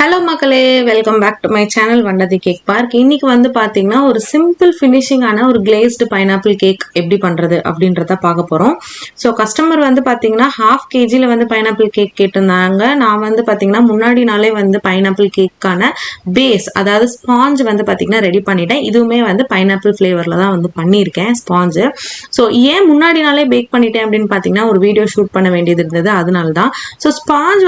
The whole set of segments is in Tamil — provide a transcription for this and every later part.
ஹலோ மக்களே, welcome back to my channel வண்டதி கேக் பார்க். இன்னைக்கு வந்து பார்த்தீங்கன்னா ஒரு சிம்பிள் ஃபினிஷிங்கான ஒரு கிளேஸ்டு பைனாப்பிள் கேக் எப்படி பண்ணுறது அப்படின்றத பார்க்க போகிறோம். ஸோ கஸ்டமர் வந்து பார்த்தீங்கன்னா 1/2 kg வந்து பைனாப்பிள் கேக் கேட்டிருந்தாங்க. நான் வந்து பார்த்தீங்கன்னா முன்னாடி நாளே வந்து பைனாப்பிள் கேக்கான பேஸ், அதாவது ஸ்பாஞ்ச் வந்து பார்த்தீங்கன்னா ரெடி பண்ணிட்டேன். இதுவுமே வந்து பைனாப்பிள் ஃப்ளேவரில் தான் வந்து பண்ணியிருக்கேன் ஸ்பாஞ்சு. ஸோ ஏன் முன்னாடி நாளே பேக் பண்ணிட்டேன் அப்படின்னு பார்த்தீங்கன்னா ஒரு வீடியோ ஷூட் பண்ண வேண்டியது இருந்தது, அதனால தான். ஸோ ஸ்பாஞ்ச்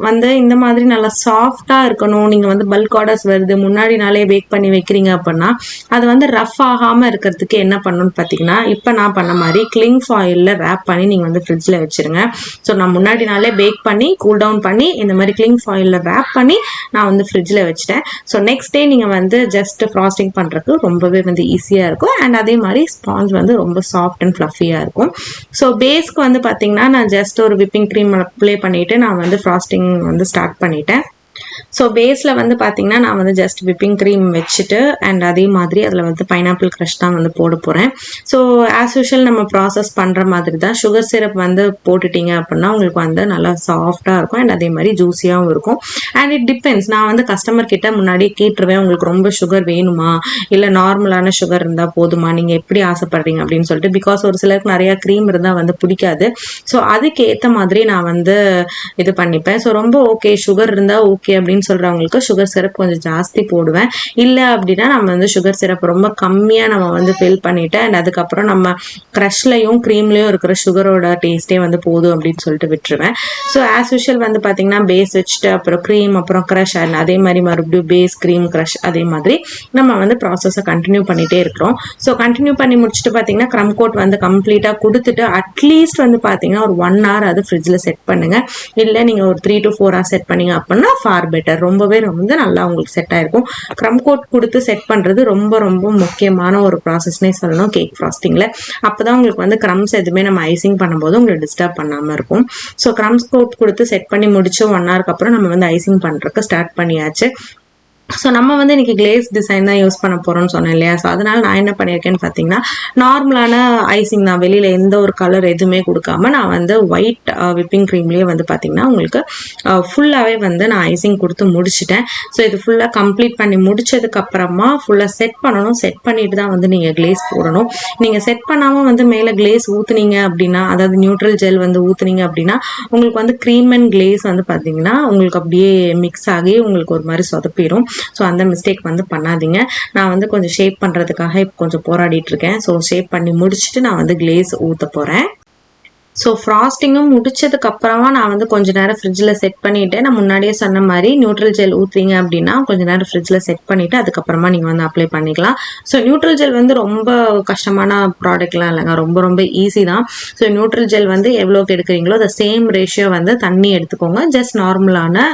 வந்து இந்த மாதிரி நல்லா சாஃப்டாக இருக்கணும். நீங்க வந்து பல்க் ஆர்டர்ஸ் வருது, முன்னாடி நாளே பேக் பண்ணி வைக்கிறீங்க அப்படின்னா அது வந்து ரஃப் ஆகாம இருக்கிறதுக்கு என்ன பண்ணணும்னு பார்த்தீங்கன்னா, இப்போ நான் பண்ண மாதிரி கிளிங் ஃபாயிலில் ரேப் பண்ணி நீங்கள் வந்து ஃப்ரிட்ஜில் வச்சிருங்க. ஸோ நான் முன்னாடி நாளே பேக் பண்ணி கூல் டவுன் பண்ணி இந்த மாதிரி கிளிங் ஃபாயிலில் ரேப் பண்ணி நான் வந்து ஃப்ரிட்ஜில் வச்சுட்டேன். ஸோ நெக்ஸ்ட் டே நீங்கள் வந்து ஜஸ்ட் ஃப்ராஸ்டிங் பண்ணுறதுக்கு ரொம்பவே வந்து ஈஸியாக இருக்கும். அண்ட் அதே மாதிரி ஸ்பாஞ்ச் வந்து ரொம்ப சாஃப்ட் அண்ட் ஃப்ளஃபியாக இருக்கும். ஸோ பேஸ்க்கு வந்து பார்த்தீங்கன்னா நான் ஜஸ்ட் ஒரு விப்பிங் க்ரீம் அப்ளை பண்ணிவிட்டு நான் வந்து ஃப்ராஸ்டிங் வந்து ஸ்டார்ட் பண்ணிட்டேன். ஸோ பேஸில் வந்து பார்த்தீங்கன்னா நான் வந்து ஜஸ்ட் விப்பிங் க்ரீம் வச்சுட்டு அண்ட் அதே மாதிரி அதில் வந்து பைனாப்பிள் க்ரஷ் தான் வந்து போட போகிறேன். ஸோ ஆஸ் யூஷுவல் நம்ம ப்ராசஸ் பண்ணுற மாதிரி தான். சுகர் சிரப் வந்து போட்டுட்டீங்க அப்படின்னா உங்களுக்கு வந்து நல்லா சாஃப்டாக இருக்கும் அண்ட் அதே மாதிரி ஜூஸியாகவும் இருக்கும். அண்ட் இட் டிபெண்ட்ஸ், நான் வந்து கஸ்டமர் கிட்ட முன்னாடியே கேட்டுருவேன், உங்களுக்கு ரொம்ப சுகர் வேணுமா இல்லை நார்மலான சுகர் இருந்தால் போதுமா, நீங்கள் எப்படி ஆசைப்படுறீங்க அப்படின்னு சொல்லிட்டு. பிகாஸ் ஒரு சிலருக்கு நிறையா க்ரீம் இருந்தால் வந்து பிடிக்காது. ஸோ அதுக்கு ஏற்ற மாதிரி நான் வந்து இது பண்ணிப்பேன். ஸோ ரொம்ப ஓகே சுகர் இருந்தால் ஓகே அப்படின்னு சொல்றவங்களுக்கு சுகர் சிரப் கொஞ்சம் ஜாஸ்தி போடுவேன். இல்லை அப்படின்னா நம்ம வந்து சுகர் சிரப் ரொம்ப கம்மியாக நம்ம வந்து ஃபில் பண்ணிட்டு அண்ட் அதுக்கப்புறம் நம்ம க்ரஷ்லையும் க்ரீம்லையும் இருக்கிற சுகரோட டேஸ்ட்டே வந்து போதும் அப்படின்னு சொல்லிட்டு விட்டுருவேன். ஸோ ஆஸ் யூஷுவல் வந்து பார்த்தீங்கன்னா பேஸ் வச்சுட்டு அப்புறம் க்ரீம் அப்புறம் க்ரஷ் அண்ட் அதே மாதிரி மறுபடியும் பேஸ் க்ரீம் க்ரஷ் அதே மாதிரி நம்ம வந்து ப்ராசஸை கண்டினியூ பண்ணிகிட்டே இருக்கிறோம். ஸோ கண்டினியூ பண்ணி முடிச்சுட்டு பார்த்தீங்கன்னா க்ரம் கோட் வந்து கம்ப்ளீட்டாக கொடுத்துட்டு அட்லீஸ்ட் வந்து பார்த்தீங்கன்னா ஒரு 1 hour அது ஃப்ரிட்ஜில் செட் பண்ணுங்கள். இல்லை நீங்கள் ஒரு 3 to 4 hours செட் பண்ணிங்க அப்படின்னா ஃபார் பெட்டர், ரொம்பவே வந்து நல்லா உங்களுக்கு செட் ஆயிருக்கும். க்ரம் கோட் கொடுத்து செட் பண்ணுறது ரொம்ப ரொம்ப முக்கியமான ஒரு ப்ராசஸ்னே சொல்லணும் கேக் ஃப்ராஸ்டிங்கில். அப்போ தான் உங்களுக்கு வந்து க்ரம்ஸ் எதுவுமே நம்ம ஐசிங் பண்ணும்போது உங்களுக்கு டிஸ்டர்ப் பண்ணாமல் இருக்கும். ஸோ க்ரம்ஸ் கோட் கொடுத்து செட் பண்ணி முடிச்சு 1 hourக்கு அப்புறம் நம்ம வந்து ஐசிங் பண்ணுறதுக்கு ஸ்டார்ட் பண்ணியாச்சு. ஸோ நம்ம வந்து இன்றைக்கி கிளேஸ் டிசைன் தான் யூஸ் பண்ண போகிறோம்னு சொன்னேன் இல்லையா. ஸோ அதனால் நான் என்ன பண்ணியிருக்கேன்னு பார்த்தீங்கன்னா நார்மலான ஐசிங் தான், வெளியில் எந்த ஒரு கலர் எதுவுமே கொடுக்காம நான் வந்து ஒயிட் விப்பிங் க்ரீம்லேயே வந்து பார்த்தீங்கன்னா உங்களுக்கு ஃபுல்லாகவே வந்து நான் ஐசிங் கொடுத்து முடிச்சிட்டேன். ஸோ இது ஃபுல்லாக கம்ப்ளீட் பண்ணி முடிச்சதுக்கப்புறமா ஃபுல்லாக செட் பண்ணணும். செட் பண்ணிட்டு தான் வந்து நீங்கள் கிளேஸ் போடணும். நீங்கள் செட் பண்ணாமல் வந்து மேலே கிளேஸ் ஊற்றுனீங்க அப்படின்னா, அதாவது நியூட்ரல் ஜெல் வந்து ஊற்றுனீங்க அப்படின்னா உங்களுக்கு வந்து க்ரீம் அண்ட் கிளேஸ் வந்து பார்த்தீங்கன்னா உங்களுக்கு அப்படியே மிக்ஸ் ஆகி உங்களுக்கு ஒரு மாதிரி சொதப்பிடும். ஸோ அந்த மிஸ்டேக் வந்து பண்ணாதீங்க. நான் வந்து கொஞ்சம் ஷேப் பண்ணுறதுக்காக இப்போ கொஞ்சம் போராடிட்டு இருக்கேன். ஸோ ஷேப் பண்ணி முடிச்சுட்டு நான் வந்து கிளேஸ் ஊற்ற போகிறேன். ஸோ ஃப்ராஸ்டிங்கும் முடிச்சதுக்கு அப்புறமா நான் வந்து கொஞ்ச நேரம் ஃப்ரிட்ஜில் செட் பண்ணிவிட்டு, நான் முன்னாடியே சொன்ன மாதிரி நியூட்ரல் ஜெல் ஊற்றுறீங்க அப்படின்னா கொஞ்ச நேரம் ஃப்ரிட்ஜில் செட் பண்ணிவிட்டு அதுக்கப்புறமா நீங்கள் வந்து அப்ளை பண்ணிக்கலாம். ஸோ நியூட்ரல் ஜெல் வந்து ரொம்ப கஷ்டமான ப்ராடக்ட்லாம் இல்லைங்க, ரொம்ப ரொம்ப ஈஸி தான். ஸோ நியூட்ரல் ஜெல் வந்து எவ்வளோக்கு எடுக்கிறீங்களோ அந்த சேம் ரேஷியோ வந்து தண்ணி எடுத்துக்கோங்க. ஜஸ்ட் நார்மலான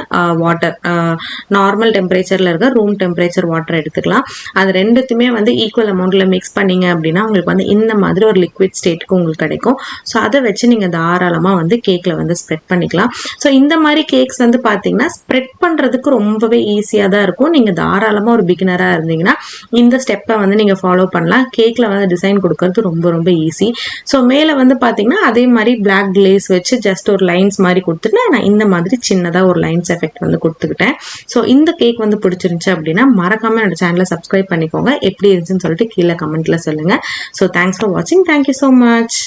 வாட்டர், நார்மல் டெம்பரேச்சரில் இருக்க ரூம் டெம்பரேச்சர் வாட்டர் எடுத்துக்கலாம். அது ரெண்டுத்தையுமே வந்து ஈக்குவல் அமௌண்ட்டில் மிக்ஸ் பண்ணிங்க அப்படின்னா உங்களுக்கு வந்து இந்த மாதிரி ஒரு லிக்விட் ஸ்டேட்டுக்கு உங்களுக்கு கிடைக்கும். ஸோ அதை வச்சு நீங்கள் தாராளமாக வந்து கேக்கில் வந்து ஸ்ப்ரெட் பண்ணிக்கலாம். ஸோ இந்த மாதிரி கேக்ஸ் வந்து பார்த்தீங்கன்னா ஸ்ப்ரெட் பண்ணுறதுக்கு ரொம்பவே ஈஸியாக தான் இருக்கும். நீங்கள் தாராளமாக ஒரு பிகினராக இருந்தீங்கன்னா இந்த ஸ்டெப்பை வந்து நீங்கள் ஃபாலோ பண்ணலாம். கேக்கில் வந்து டிசைன் கொடுக்கறது ரொம்ப ரொம்ப ஈஸி. ஸோ மேலே வந்து பார்த்தீங்கன்னா அதே மாதிரி பிளாக் கிளேஸ் வச்சு ஜஸ்ட் ஒரு லைன்ஸ் மாதிரி கொடுத்துட்டு நான் இந்த மாதிரி சின்னதாக ஒரு லைன்ஸ் எஃபெக்ட் வந்து கொடுத்துக்கிட்டேன். ஸோ இந்த கேக் வந்து பிடிச்சிருந்துச்சு அப்படின்னா மறக்காமல் என்னோட சேனலை சப்ஸ்கிரைப் பண்ணிக்கோங்க. எப்படி இருந்துச்சுன்னு சொல்லிட்டு கீழே கமெண்ட்டில் சொல்லுங்கள். ஸோ தேங்க்ஸ் ஃபார் வாட்சிங். Thank you so much.